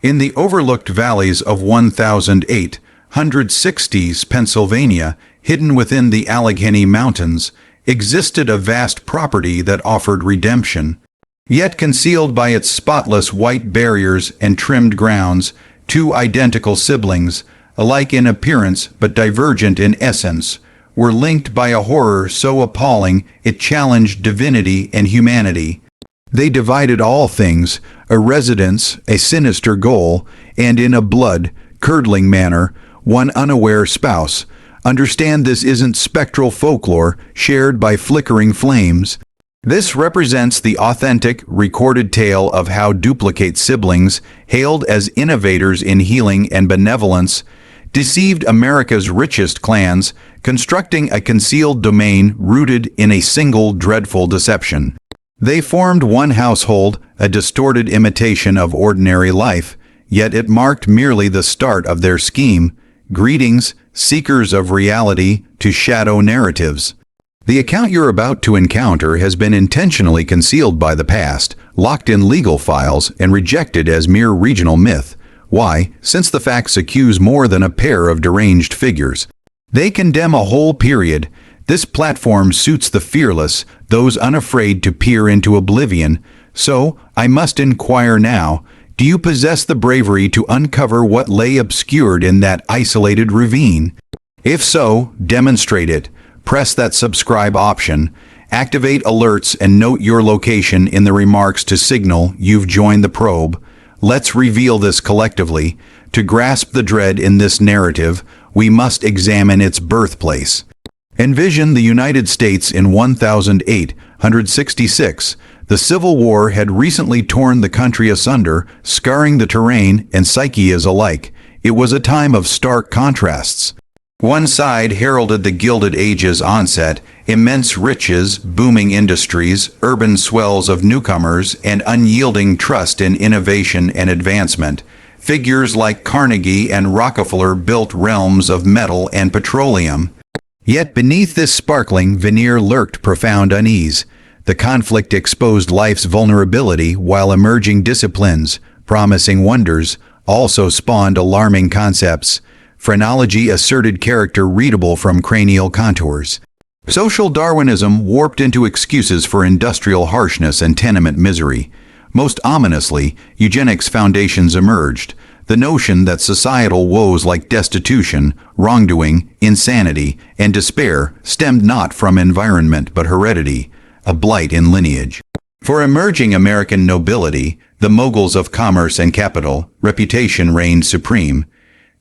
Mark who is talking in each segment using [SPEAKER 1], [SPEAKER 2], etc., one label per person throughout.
[SPEAKER 1] In the overlooked valleys of 1860s Pennsylvania, hidden within the Allegheny Mountains, existed a vast property that offered redemption. Yet concealed by its spotless white barriers and trimmed grounds, two identical siblings, alike in appearance but divergent in essence, were linked by a horror so appalling it challenged divinity and humanity. They divided all things, a residence, a sinister goal, and in a blood-curdling manner, one unaware spouse. Understand this isn't spectral folklore shared by flickering flames. This represents the authentic, recorded tale of how duplicate siblings, hailed as innovators in healing and benevolence, deceived America's richest clans, constructing a concealed domain rooted in a single dreadful deception. They formed one household, a distorted imitation of ordinary life, yet it marked merely the start of their scheme. Greetings, seekers of reality to shadow narratives. The account you're about to encounter has been intentionally concealed by the past, locked in legal files, and rejected as mere regional myth. Why? Since the facts accuse more than a pair of deranged figures. They condemn a whole period. This platform suits the fearless, those unafraid to peer into oblivion. So, I must inquire now, do you possess the bravery to uncover what lay obscured in that isolated ravine? If so, demonstrate it. Press that subscribe option, activate alerts, and note your location in the remarks to signal you've joined the probe. Let's reveal this collectively. To grasp the dread in this narrative, we must examine its birthplace. Envision the United States in 1866. The Civil War had recently torn the country asunder, scarring the terrain and psyches alike. It was a time of stark contrasts. One side heralded the Gilded Age's onset, immense riches, booming industries, urban swells of newcomers, and unyielding trust in innovation and advancement. Figures like Carnegie and Rockefeller built realms of metal and petroleum. Yet beneath this sparkling veneer lurked profound unease. The conflict exposed life's vulnerability, while emerging disciplines, promising wonders, also spawned alarming concepts. Phrenology asserted character readable from cranial contours. Social Darwinism warped into excuses for industrial harshness and tenement misery. Most ominously, eugenics foundations emerged. The notion that societal woes like destitution, wrongdoing, insanity, and despair stemmed not from environment but heredity, a blight in lineage. For emerging American nobility, the moguls of commerce and capital, reputation reigned supreme.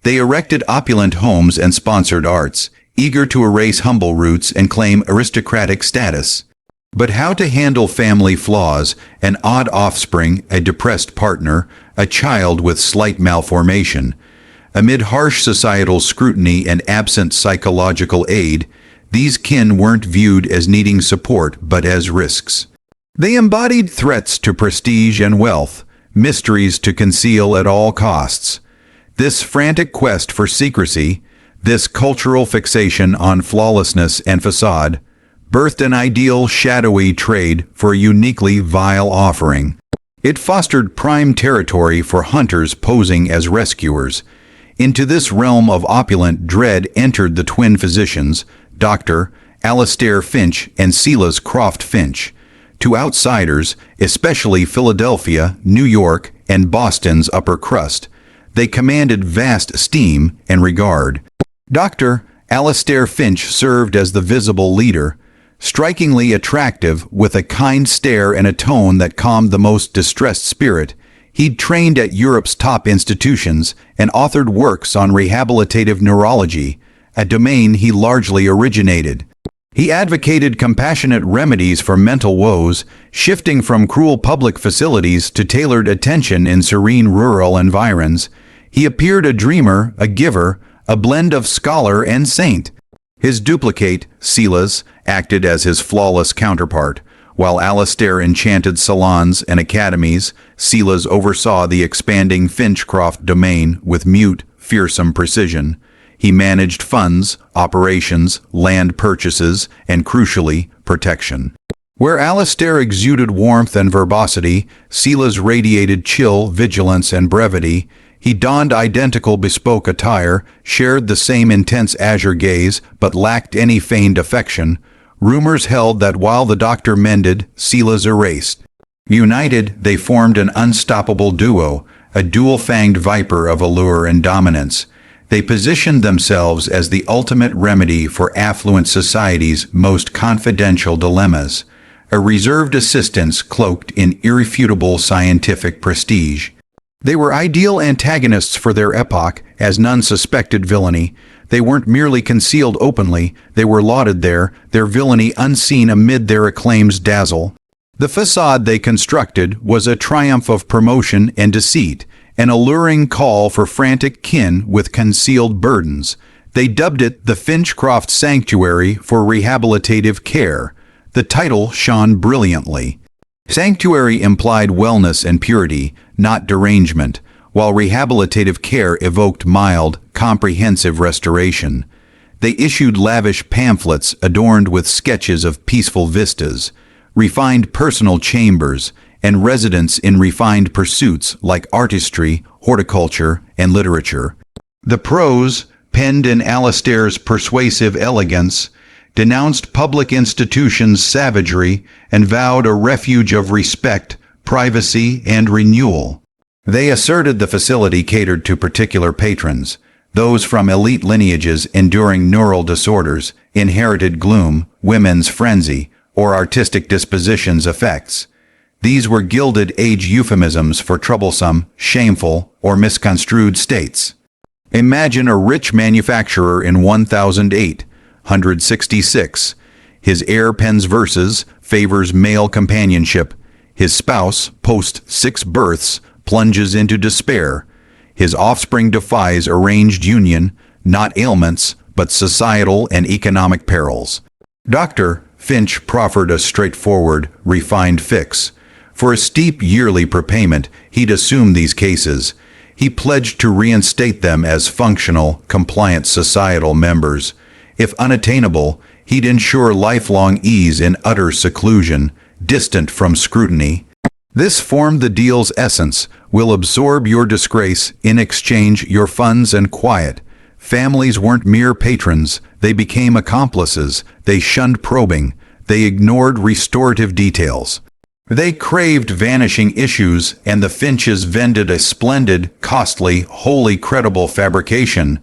[SPEAKER 1] They erected opulent homes and sponsored arts, eager to erase humble roots and claim aristocratic status. But how to handle family flaws, an odd offspring, a depressed partner, a child with slight malformation? Amid harsh societal scrutiny and absent psychological aid, these kin weren't viewed as needing support but as risks. They embodied threats to prestige and wealth, mysteries to conceal at all costs. This frantic quest for secrecy, this cultural fixation on flawlessness and facade, birthed an ideal shadowy trade for a uniquely vile offering. It fostered prime territory for hunters posing as rescuers. Into this realm of opulent dread entered the twin physicians, Dr. Alastair Finch and Silas Croft Finch. To outsiders, especially Philadelphia, New York, and Boston's upper crust, they commanded vast esteem and regard. Dr. Alastair Finch served as the visible leader, strikingly attractive with a kind stare and a tone that calmed the most distressed spirit. He'd trained at Europe's top institutions and authored works on rehabilitative neurology, a domain he largely originated. He advocated compassionate remedies for mental woes, shifting from cruel public facilities to tailored attention in serene rural environs. He appeared a dreamer, a giver, a blend of scholar and saint. His duplicate, Silas, acted as his flawless counterpart. While Alastair enchanted salons and academies, Silas oversaw the expanding Finch-Croft domain with mute, fearsome precision. He managed funds, operations, land purchases, and crucially, protection. Where Alastair exuded warmth and verbosity, Silas radiated chill, vigilance, and brevity. He donned identical bespoke attire, shared the same intense azure gaze, but lacked any feigned affection. Rumors held that while the doctor mended, Silas erased. United, they formed an unstoppable duo, a dual-fanged viper of allure and dominance. They positioned themselves as the ultimate remedy for affluent society's most confidential dilemmas, a reserved assistance cloaked in irrefutable scientific prestige. They were ideal antagonists for their epoch, as none suspected villainy. They weren't merely concealed openly, they were lauded there, their villainy unseen amid their acclaim's dazzle. The facade they constructed was a triumph of promotion and deceit, an alluring call for frantic kin with concealed burdens. They dubbed it the Finch-Croft Sanctuary for Rehabilitative Care. The title shone brilliantly. Sanctuary implied wellness and purity, not derangement, while rehabilitative care evoked mild, comprehensive restoration. They issued lavish pamphlets adorned with sketches of peaceful vistas, refined personal chambers, and residence in refined pursuits like artistry, horticulture, and literature. The prose, penned in Alastair's persuasive elegance, denounced public institutions' savagery and vowed a refuge of respect, privacy, and renewal. They asserted the facility catered to particular patrons, those from elite lineages enduring neural disorders, inherited gloom, women's frenzy, or artistic dispositions effects. These were Gilded Age euphemisms for troublesome, shameful, or misconstrued states. Imagine a rich manufacturer in 1008, his heir pens verses, favors male companionship. His spouse, post 6 births, plunges into despair. His offspring defies arranged union, not ailments, but societal and economic perils. Dr. Finch proffered a straightforward, refined fix. For a steep yearly prepayment, he'd assume these cases. He pledged to reinstate them as functional, compliant societal members. If unattainable, he'd ensure lifelong ease in utter seclusion, distant from scrutiny. This formed the deal's essence. We'll absorb your disgrace, in exchange your funds and quiet. Families weren't mere patrons, they became accomplices. They shunned probing, they ignored restorative details. They craved vanishing issues, and the Finches vended a splendid, costly, wholly credible fabrication.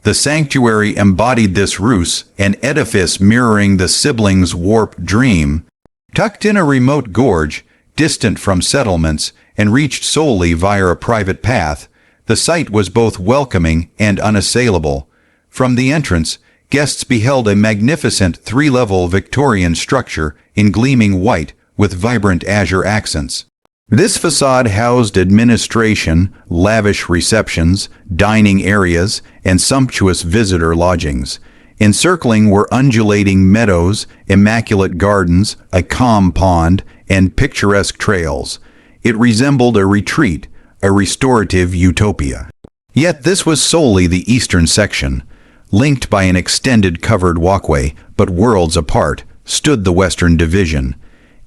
[SPEAKER 1] The sanctuary embodied this ruse, an edifice mirroring the siblings' warped dream. Tucked in a remote gorge, distant from settlements, and reached solely via a private path, the site was both welcoming and unassailable. From the entrance, guests beheld a magnificent 3-level Victorian structure in gleaming white with vibrant azure accents. This facade housed administration, lavish receptions, dining areas, and sumptuous visitor lodgings. Encircling were undulating meadows, immaculate gardens, a calm pond, and picturesque trails. It resembled a retreat, a restorative utopia. Yet this was solely the eastern section. Linked by an extended covered walkway, but worlds apart, stood the western division.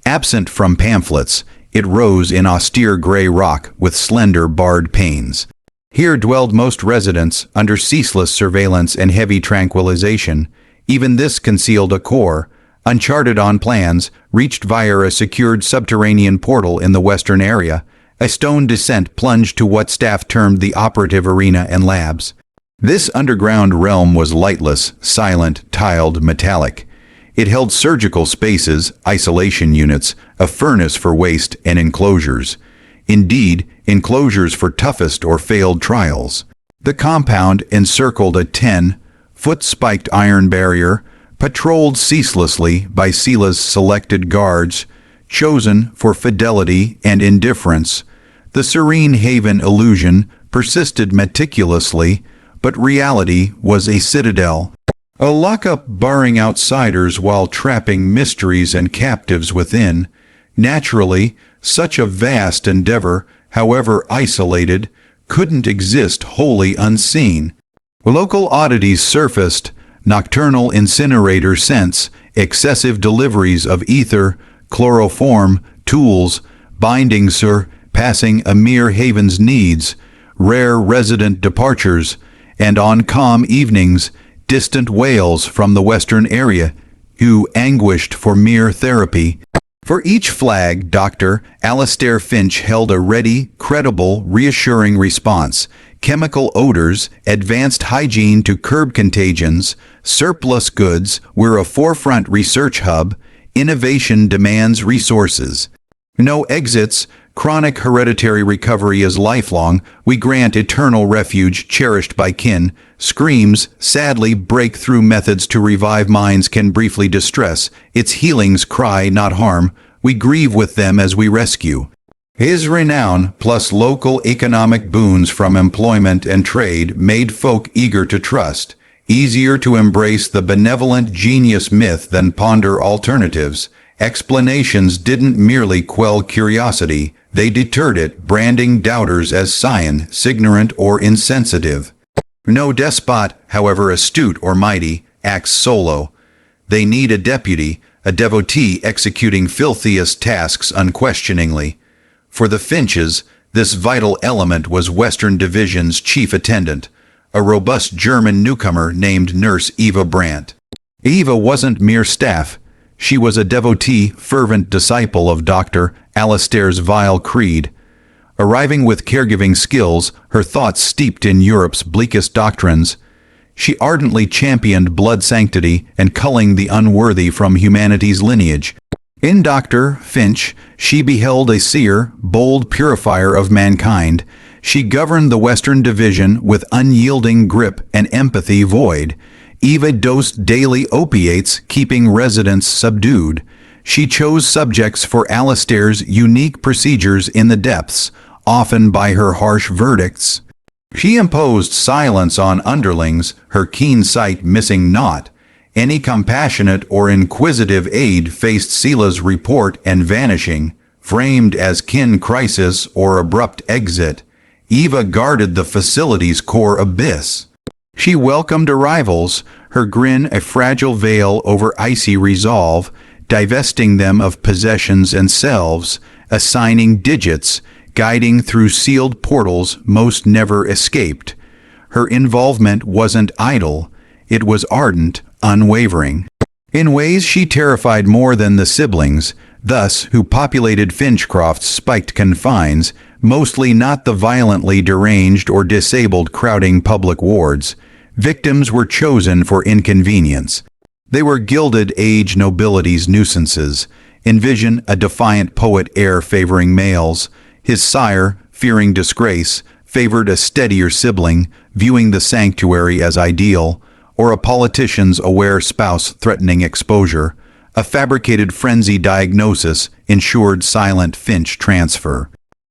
[SPEAKER 1] Absent from pamphlets, it rose in austere gray rock with slender barred panes. Here dwelled most residents under ceaseless surveillance and heavy tranquilization. Even this concealed a core, uncharted on plans, reached via a secured subterranean portal in the western area. A stone descent plunged to what staff termed the operative arena and labs. This underground realm was lightless, silent, tiled, metallic. It held surgical spaces, isolation units, a furnace for waste, and enclosures. Indeed, enclosures for toughest or failed trials. The compound encircled a 10-foot spiked iron barrier, patrolled ceaselessly by Sila's selected guards, chosen for fidelity and indifference. The serene haven illusion persisted meticulously, but reality was a citadel. A lockup barring outsiders while trapping mysteries and captives within. Naturally, such a vast endeavor, however isolated, couldn't exist wholly unseen. Local oddities surfaced: nocturnal incinerator scents, excessive deliveries of ether, chloroform, tools, binding, sir, passing a mere haven's needs, rare resident departures, and on calm evenings, distant wails from the western area, who anguished for mere therapy. For each flag, Dr. Alastair Finch held a ready, credible, reassuring response. Chemical odors, advanced hygiene to curb contagions, surplus goods, we're a forefront research hub, innovation demands resources. No exits, chronic hereditary recovery is lifelong, we grant eternal refuge cherished by kin. Screams, sadly, breakthrough methods to revive minds can briefly distress, its healings cry not harm, we grieve with them as we rescue. His renown, plus local economic boons from employment and trade, made folk eager to trust, easier to embrace the benevolent genius myth than ponder alternatives. Explanations didn't merely quell curiosity, they deterred it, branding doubters as science, ignorant or insensitive. No despot, however astute or mighty, acts solo. They need a deputy, a devotee executing filthiest tasks unquestioningly. For the Finches, this vital element was Western Division's chief attendant, a robust German newcomer named Nurse Eva Brandt. Eva wasn't mere staff. She was a devotee, fervent disciple of Dr. Alastair's vile creed. Arriving with caregiving skills, her thoughts steeped in Europe's bleakest doctrines, she ardently championed blood sanctity and culling the unworthy from humanity's lineage. In Dr. Finch, she beheld a seer, bold purifier of mankind. She governed the Western Division with unyielding grip and empathy void. Eva dosed daily opiates, keeping residents subdued. She chose subjects for Alastair's unique procedures in the depths, often by her harsh verdicts. She imposed silence on underlings, her keen sight missing naught. Any compassionate or inquisitive aide faced Sela's report and vanishing, framed as kin crisis or abrupt exit. Eva guarded the facility's core abyss. She welcomed arrivals, her grin a fragile veil over icy resolve, divesting them of possessions and selves, assigning digits, guiding through sealed portals most never escaped. Her involvement wasn't idle, it was ardent, unwavering. In ways she terrified more than the siblings, thus who populated Finch-Croft's spiked confines, mostly not the violently deranged or disabled crowding public wards. Victims were chosen for inconvenience. They were Gilded Age nobility's nuisances. Envision a defiant poet heir favoring males. His sire, fearing disgrace, favored a steadier sibling, viewing the sanctuary as ideal, or a politician's aware spouse threatening exposure. A fabricated frenzy diagnosis ensured silent Finch transfer.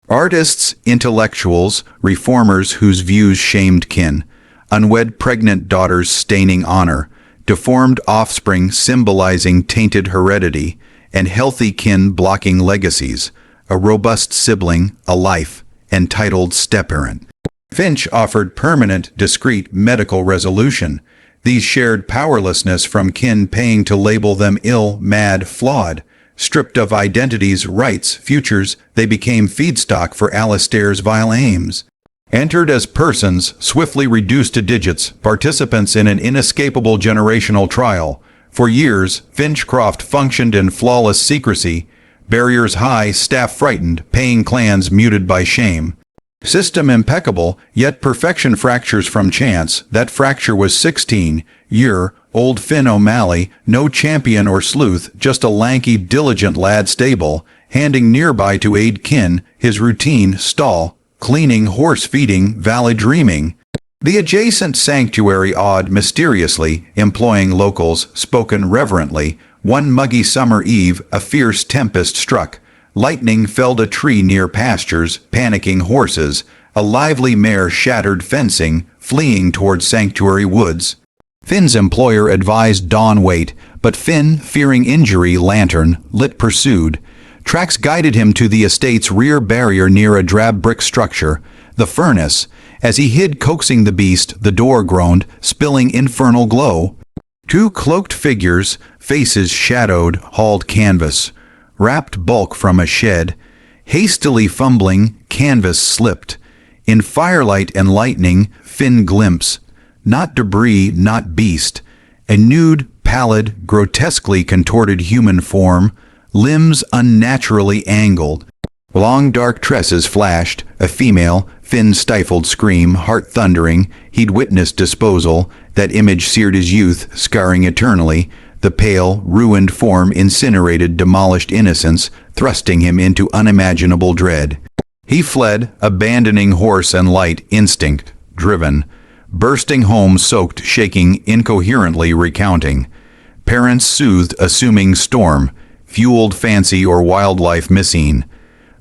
[SPEAKER 1] Artists, intellectuals, reformers whose views shamed kin, unwed pregnant daughters staining honor, deformed offspring symbolizing tainted heredity, and healthy kin blocking legacies, a robust sibling, a life, entitled step-parent. Finch offered permanent, discreet medical resolution. These shared powerlessness from kin paying to label them ill, mad, flawed. Stripped of identities, rights, futures, they became feedstock for Alastair's vile aims. Entered as persons, swiftly reduced to digits, participants in an inescapable generational trial. For years, Finch-Croft functioned in flawless secrecy, barriers high, staff frightened, paying clans muted by shame. System impeccable, yet perfection fractures from chance. That fracture was 16-year-old Finn O'Malley, no champion or sleuth, just a lanky, diligent lad stable, handing nearby to aid kin, his routine, stall, cleaning, horse feeding, valley dreaming. The adjacent sanctuary awed mysteriously, employing locals, spoken reverently. One muggy summer eve, a fierce tempest struck. Lightning felled a tree near pastures, panicking horses. A lively mare shattered fencing, fleeing toward sanctuary woods. Finn's employer advised dawn wait, but Finn, fearing injury, lantern-lit pursued. Tracks guided him to the estate's rear barrier near a drab brick structure, the furnace. As he hid coaxing the beast, the door groaned, spilling infernal glow. Two cloaked figures, faces shadowed, hauled canvas. wrapped bulk from a shed. Hastily fumbling, canvas slipped. In firelight and lightning, Finn glimpse. Not debris, not beast. A nude, pallid, grotesquely contorted human form, limbs unnaturally angled. Long dark tresses flashed, a female, Finn stifled scream, heart thundering, he'd witnessed disposal, that image seared his youth, scarring eternally, the pale, ruined form incinerated demolished innocence, thrusting him into unimaginable dread. He fled, abandoning horse and light, instinct, driven, bursting home soaked, shaking, incoherently recounting. Parents soothed, assuming storm, fueled fancy or wildlife missing.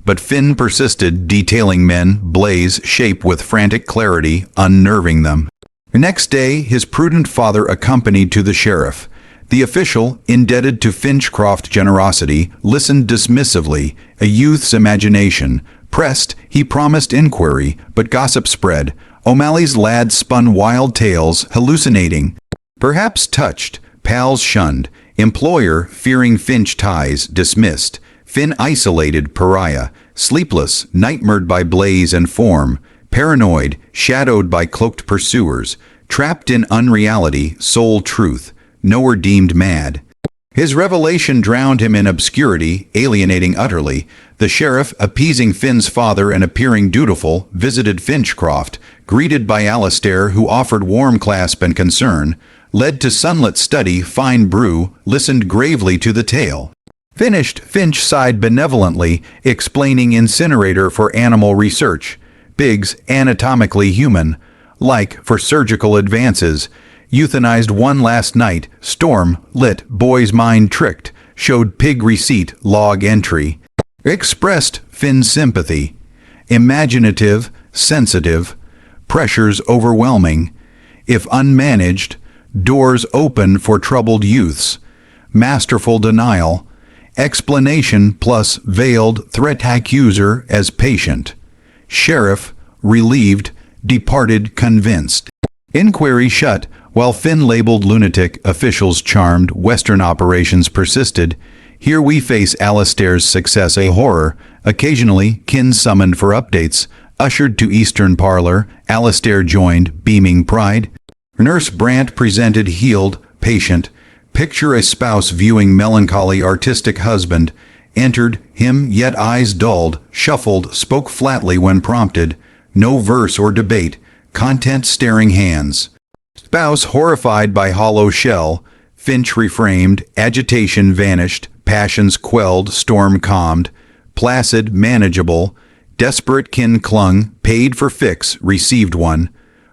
[SPEAKER 1] But Finn persisted, detailing men, blaze, shape with frantic clarity, unnerving them. Next day, his prudent father accompanied to the sheriff. The official, indebted to Finch-Croft generosity, listened dismissively, a youth's imagination. Pressed, he promised inquiry, but gossip spread. O'Malley's lad spun wild tales, hallucinating. Perhaps touched, pals shunned, employer, fearing Finch ties, dismissed. Finn isolated, pariah, sleepless, nightmared by blaze and form, paranoid, shadowed by cloaked pursuers, trapped in unreality, sole truth, nowhere deemed mad. His revelation drowned him in obscurity, alienating utterly. The sheriff, appeasing Finn's father and appearing dutiful, visited Finch-Croft, greeted by Alastair, who offered warm clasp and concern, led to sunlit study, fine brew, listened gravely to the tale. Finished, Finch sighed benevolently, explaining incinerator for animal research. Biggs, anatomically human. Like, for surgical advances. Euthanized one last night. Storm, lit, boy's mind tricked. Showed pig receipt, log entry. Expressed Finn's sympathy. Imaginative, sensitive. Pressures overwhelming. If unmanaged, doors open for troubled youths. Masterful denial. Explanation plus veiled threat accuser as patient. Sheriff, relieved, departed convinced. Inquiry shut, while Finn labeled lunatic, officials charmed, Western operations persisted. Here we face Alastair's success a horror, occasionally kin summoned for updates, ushered to Eastern parlor, Alastair joined, beaming pride. Nurse Brant presented healed, patient. Picture a spouse viewing melancholy artistic husband, entered, him yet eyes dulled, shuffled, spoke flatly when prompted, no verse or debate, content staring hands. Spouse horrified by hollow shell, Finch reframed, agitation vanished, passions quelled, storm calmed, placid, manageable, desperate kin clung, paid for fix, received one,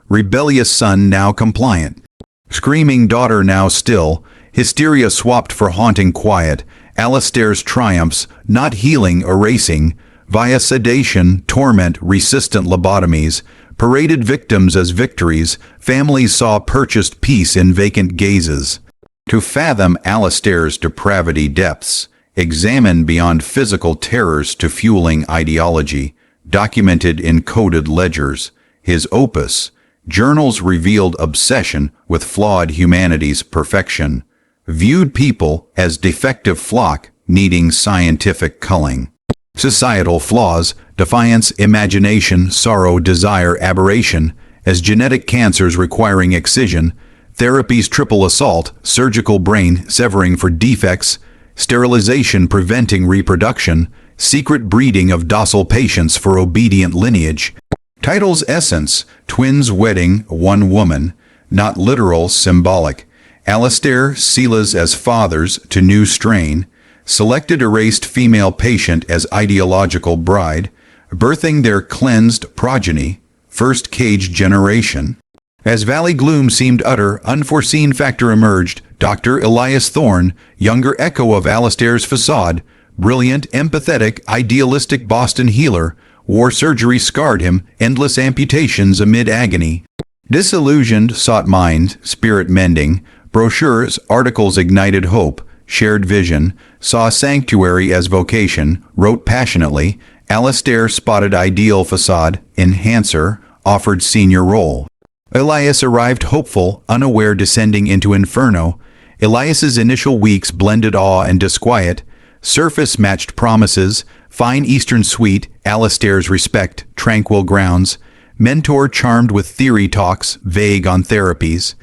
[SPEAKER 1] rebellious son now compliant, screaming daughter now still, hysteria swapped for haunting quiet, Alastair's triumphs, not healing, erasing, via sedation, torment, resistant lobotomies, paraded victims as victories, families saw purchased peace in vacant gazes. To fathom Alastair's depravity depths, examine beyond physical terrors to fueling ideology, documented in coded ledgers, his opus, journals revealed obsession with flawed humanity's perfection, viewed people as defective flock needing scientific culling. Societal flaws, defiance, imagination, sorrow, desire, aberration, as genetic cancers requiring excision, therapies triple assault, surgical brain severing for defects, sterilization preventing reproduction, secret breeding of docile patients for obedient lineage. Title's essence, twins wedding, one woman, not literal, symbolic. Alastair, Sela's as fathers to new strain, selected erased female patient as ideological bride, birthing their cleansed progeny, first caged generation. As valley gloom seemed utter, unforeseen factor emerged, Dr. Elias Thorne, younger echo of Alastair's facade, brilliant, empathetic, idealistic Boston healer, war surgery scarred him, endless amputations amid agony. Disillusioned, sought mind, spirit mending, brochures, articles ignited hope, shared vision, saw sanctuary as vocation, wrote passionately, Alastair spotted ideal facade, enhancer, offered senior role. Elias arrived hopeful, unaware descending into inferno. Elias's initial weeks blended awe and disquiet, Surface matched promises, fine Eastern suite, Alastair's respect, tranquil grounds. Mentor charmed with theory talks, vague on therapies.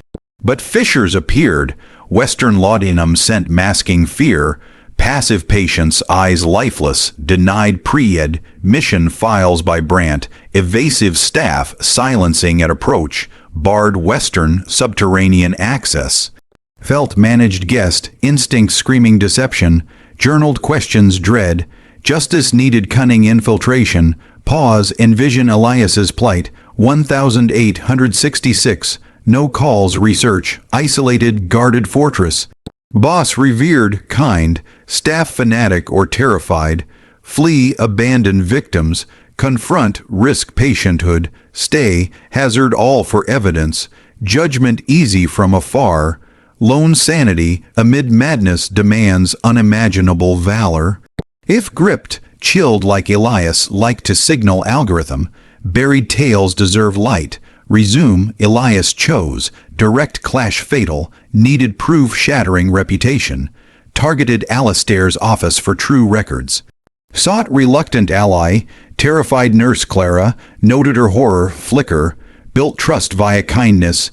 [SPEAKER 1] But fissures appeared. Western laudanum sent masking fear. Passive patients, eyes lifeless, denied pre-ed, mission files by Brandt, evasive staff silencing at approach, barred Western subterranean access. Felt managed guest, instinct screaming deception, journaled questions dread, justice needed cunning infiltration, pause envision Elias's plight, 1866, no calls research, isolated guarded fortress. Boss revered, kind, staff fanatic or terrified, flee abandon victims, confront risk patienthood, stay, hazard all for evidence, judgment easy from afar, lone sanity amid madness demands unimaginable valor. If gripped, chilled like Elias, like to signal algorithm, buried tales deserve light. Resume, Elias chose, direct clash fatal, needed proof shattering reputation, targeted Alastair's office for true records. Sought reluctant ally, terrified nurse Clara, noted her horror, flicker, built trust via kindness,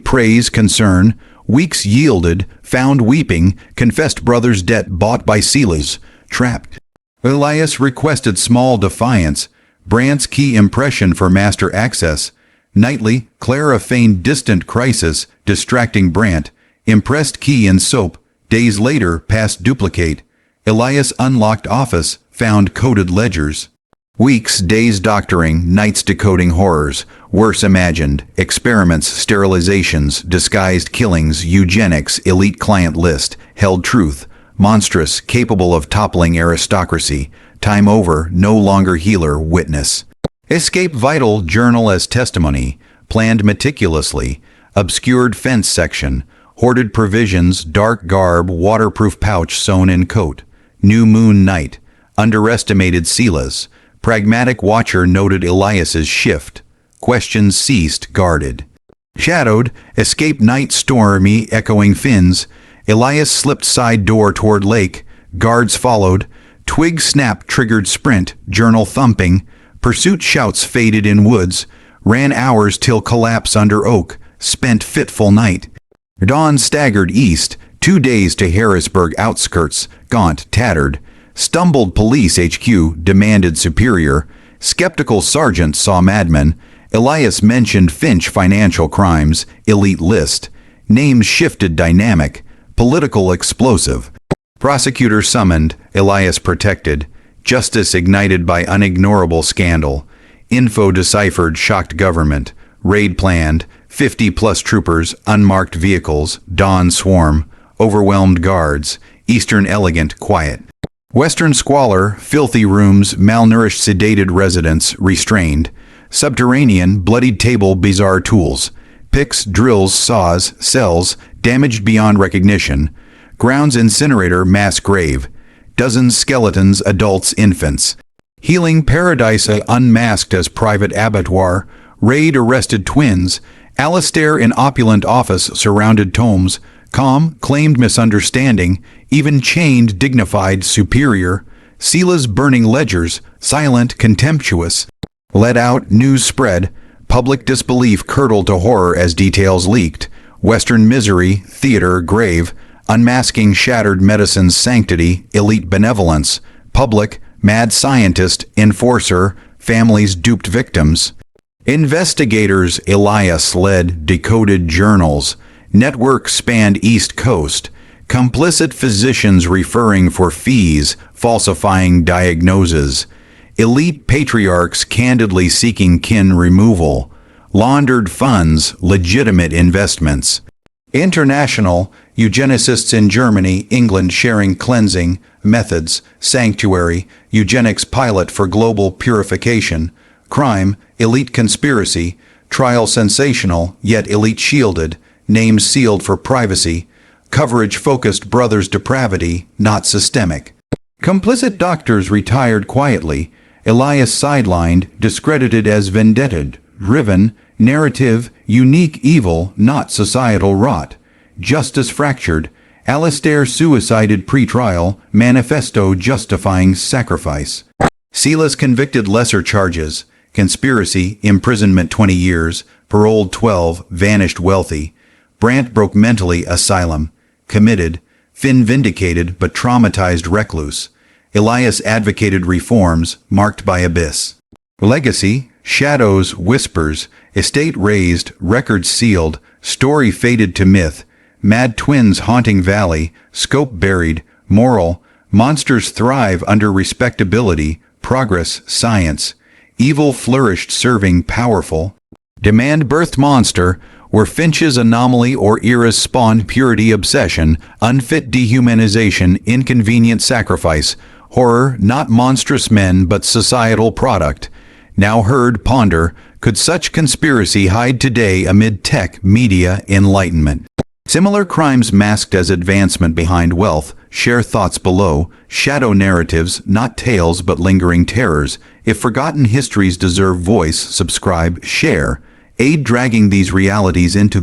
[SPEAKER 1] praise concern, weeks yielded, found weeping, confessed brother's debt bought by Silas, trapped. Elias requested small defiance, Brandt's key impression for master access. Nightly, Clara feigned distant crisis, distracting Brandt, impressed key in soap, days later past duplicate. Elias unlocked office, found coded ledgers. Weeks, days doctoring, nights decoding horrors, worse imagined, experiments, sterilizations, disguised killings, eugenics, elite client list, held truth, monstrous, capable of toppling aristocracy, time over, no longer healer, witness. Escape vital, journal as testimony, planned meticulously, obscured fence section, hoarded provisions, dark garb, waterproof pouch sewn in coat, new moon night, underestimated Silas, pragmatic watcher noted Elias's shift, questions ceased, guarded. Shadowed, escape night stormy, echoing fins, Elias slipped side door toward lake, guards followed, twig snap triggered sprint, journal thumping, pursuit shouts faded in woods, ran hours till collapse under oak, spent fitful night. Dawn staggered east, 2 days to Harrisburg outskirts, gaunt, tattered. Stumbled police HQ, demanded superior. Skeptical sergeant saw madman. Elias mentioned Finch financial crimes, elite list. Names shifted dynamic, political explosive. Prosecutor summoned, Elias protected. Justice ignited by unignorable scandal. Info deciphered, shocked government. Raid planned, 50-plus troopers, unmarked vehicles, dawn swarm, overwhelmed guards, Eastern elegant, quiet. Western squalor, filthy rooms, malnourished sedated residents, restrained. Subterranean, bloodied table, bizarre tools. Picks, drills, saws, cells, damaged beyond recognition. Grounds incinerator, mass grave. Dozens skeletons, adults, infants. Healing paradise unmasked as private abattoir. Raid arrested twins. Alastair in opulent office surrounded tomes. Calm, claimed misunderstanding. Even chained, dignified, superior. Silas burning ledgers, silent, contemptuous. Let out, news spread. Public disbelief curdled to horror as details leaked. Western misery, theater, grave. Unmasking shattered medicine's sanctity, elite benevolence. Public, mad scientist, enforcer, families duped victims. Investigators, Elias led, decoded journals. Network spanned East Coast. Complicit physicians referring for fees, falsifying diagnoses. Elite patriarchs candidly seeking kin removal. Laundered funds, legitimate investments. International, eugenicists in Germany, England sharing cleansing methods, sanctuary, eugenics pilot for global purification, crime, elite conspiracy, trial sensational, yet elite shielded, names sealed for privacy, coverage focused brothers' depravity, not systemic. Complicit doctors retired quietly, Elias sidelined, discredited as vendetta, driven, narrative, unique evil, not societal rot. Justice fractured, Alistair suicided pre-trial, manifesto justifying sacrifice. Silas convicted lesser charges, conspiracy, imprisonment 20 years, paroled 12, vanished wealthy. Brant broke mentally, asylum, committed. Finn vindicated but traumatized recluse. Elias advocated reforms, marked by abyss. Legacy, shadows, whispers, estate raised, records sealed, story faded to myth, mad twins haunting valley, scope buried, moral, monsters thrive under respectability, progress, science, evil flourished serving powerful, demand birthed monster, were Finch's anomaly or era's spawned purity obsession, unfit dehumanization, inconvenient sacrifice, horror, not monstrous men but societal product. Now heard, ponder, could such conspiracy hide today amid tech, media, enlightenment? Similar crimes masked as advancement behind wealth, share thoughts below, shadow narratives, not tales but lingering terrors. If forgotten histories deserve voice, subscribe, share. Aid dragging these realities into